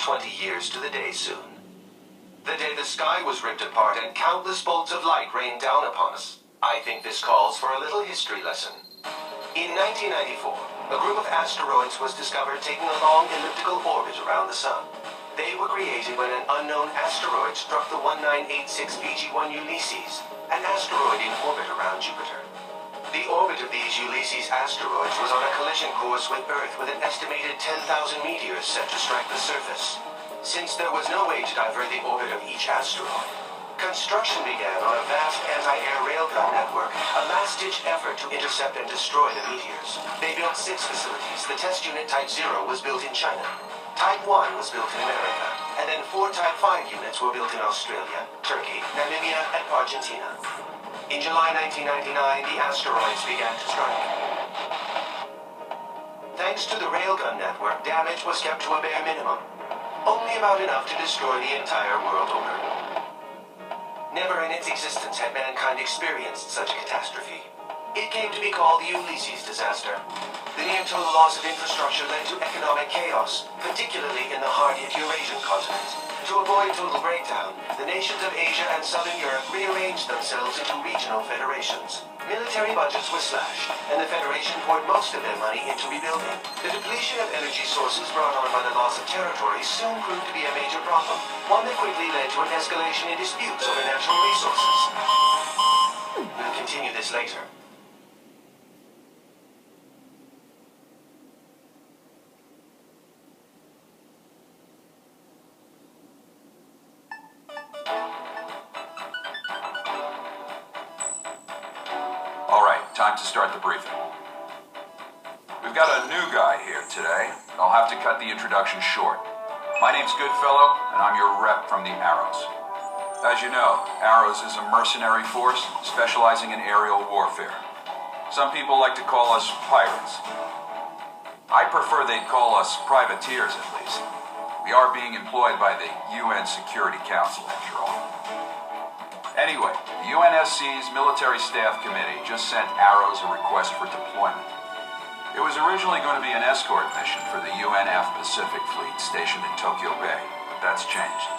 20 years to the day soon. The day the sky was ripped apart and countless bolts of light rained down upon us. I think this calls for a little history lesson. In 1994, a group of asteroids was discovered taking a long elliptical orbit around the Sun. They were created when an unknown asteroid struck the 1986 PG-1 Ulysses, an asteroid in orbit around Jupiter. The orbit of these Ulysses asteroids was on a collision course with Earth with an estimated 10,000 meteors set to strike the surface. Since there was no way to divert the orbit of each asteroid, construction began on a vast anti-air railgun network, a last-ditch effort to intercept and destroy the meteors. They built 6 facilities. The test unit Type 0 was built in China. Type 1 was built in America, and then 4 Type 5 units were built in Australia, Turkey, Namibia, and Argentina. In July 1999, the asteroids began to strike. Thanks to the railgun network, damage was kept to a bare minimum, only about enough to destroy the entire world order. Never in its existence had mankind experienced such a catastrophe. It came to be called the Ulysses disaster. The near-total loss of infrastructure led to economic chaos, particularly in the hard-hit Eurasian continent. To avoid total breakdown, the nations of Asia and Southern Europe rearranged themselves into regional federations. Military budgets were slashed, and the Federation poured most of their money into rebuilding. The depletion of energy sources brought on by the loss of territory soon proved to be a major problem, one that quickly led to an escalation in disputes over natural resources. We'll continue this later. Time to start the briefing. We've got a new guy here today. I'll have to cut the introduction short. My name's Goodfellow, and I'm your rep from the Arrows. As you know, Arrows is a mercenary force specializing in aerial warfare. Some people like to call us pirates. I prefer they'd call us privateers, at least. We are being employed by the UN Security Council, after all. Anyway, the UNSC's Military Staff Committee just sent Arrows a request for deployment. It was originally going to be an escort mission for the UNF Pacific Fleet stationed in Tokyo Bay, but that's changed.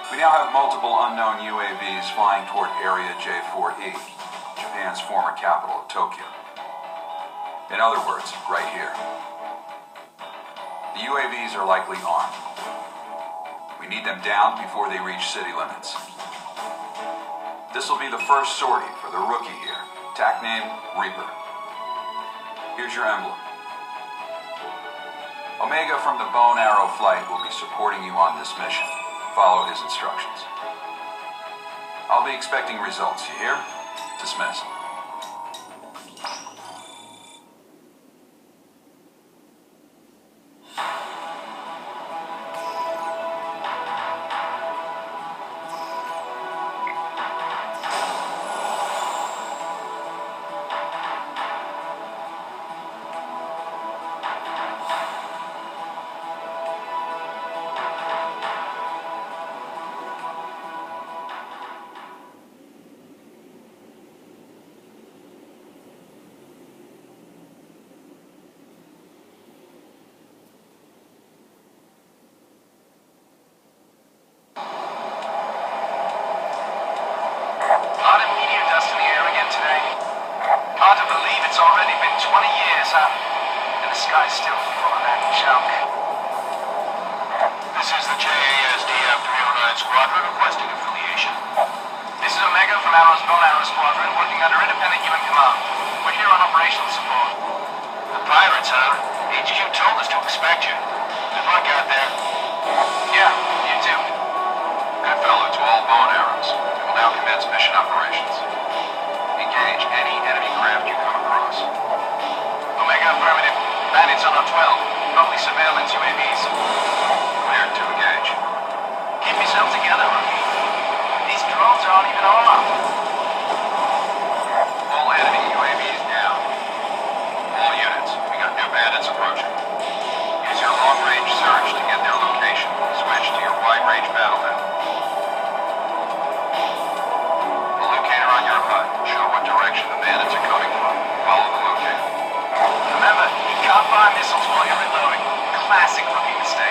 We now have multiple unknown UAVs flying toward Area J4E, Japan's former capital of Tokyo. In other words, right here. The UAVs are likely armed. We need them down before they reach city limits. This will be the first sortie for the rookie here. TAC name, Reaper. Here's your emblem. Omega from the Bone Arrow Flight will be supporting you on this mission. Follow his instructions. I'll be expecting results, you hear? Dismiss. Fire missiles while you're reloading. Classic rookie mistake.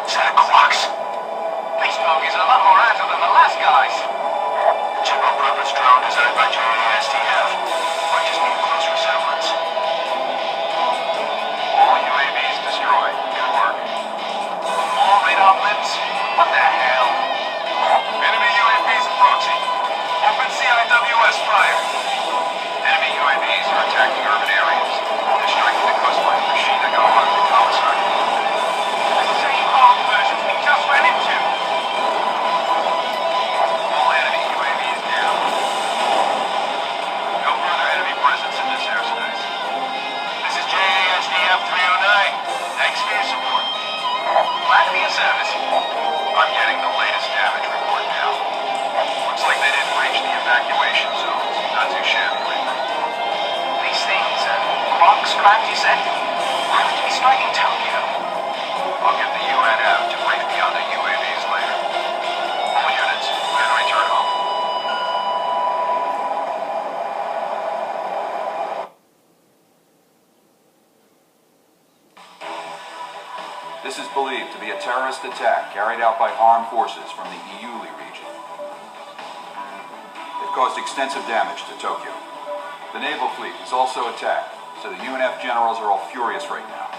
Set of clocks. These bogies are a lot more agile than the last guys. General Robert's drone designed by JASDF. Might just need a close resemblance. All UAVs destroyed. Good work. More radar blips? What the hell? Enemy UAVs approaching. Open CIWS fire. Enemy UAVs are attacking urban areas. They're striking the coastline for Shinagawa and Kawasaki. The same hard versions we just ran into. All enemy UAVs down. No further enemy presence in this airspace. This is JASDF 309. Thanks for your support. Glad to be of service. I'm getting the latest damage report now. Looks like they didn't reach the evacuation zones. Not too shabby lately. These things, clocks craft, you said? Why would you be striking Tokyo? I'll get the UNF to brief me on the UAVs later. All units, clear to return home. This is believed to be a terrorist attack carried out by armed forces from the Iuli region. It caused extensive damage to Tokyo. The naval fleet was also attacked, so the UNF generals are all furious right now.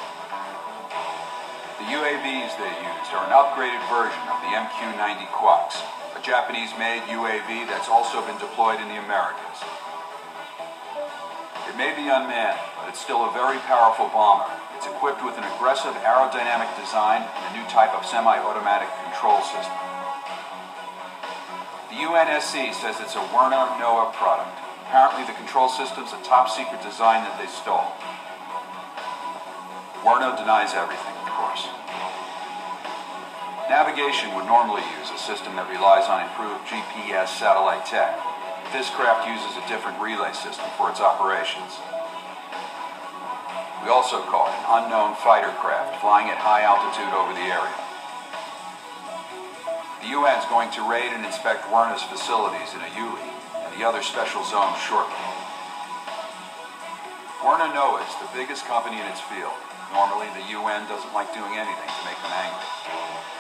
The UAVs they used are an upgraded version of the MQ-90 Quaks, a Japanese-made UAV that's also been deployed in the Americas. It may be unmanned, but it's still a very powerful bomber. It's equipped with an aggressive aerodynamic design and a new type of semi-automatic control system. The UNSC says it's a Werner NOAA product. Apparently the control system's a top-secret design that they stole. Werner denies everything, of course. Navigation would normally use a system that relies on improved GPS satellite tech. This craft uses a different relay system for its operations. We also caught an unknown fighter craft flying at high altitude over the area. The UN's going to raid and inspect Werner's facilities in Iuli and the other special zones shortly. Werner NOAA is the biggest company in its field. Normally, the UN doesn't like doing anything to make them angry.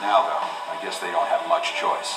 Now, though, I guess they don't have much choice.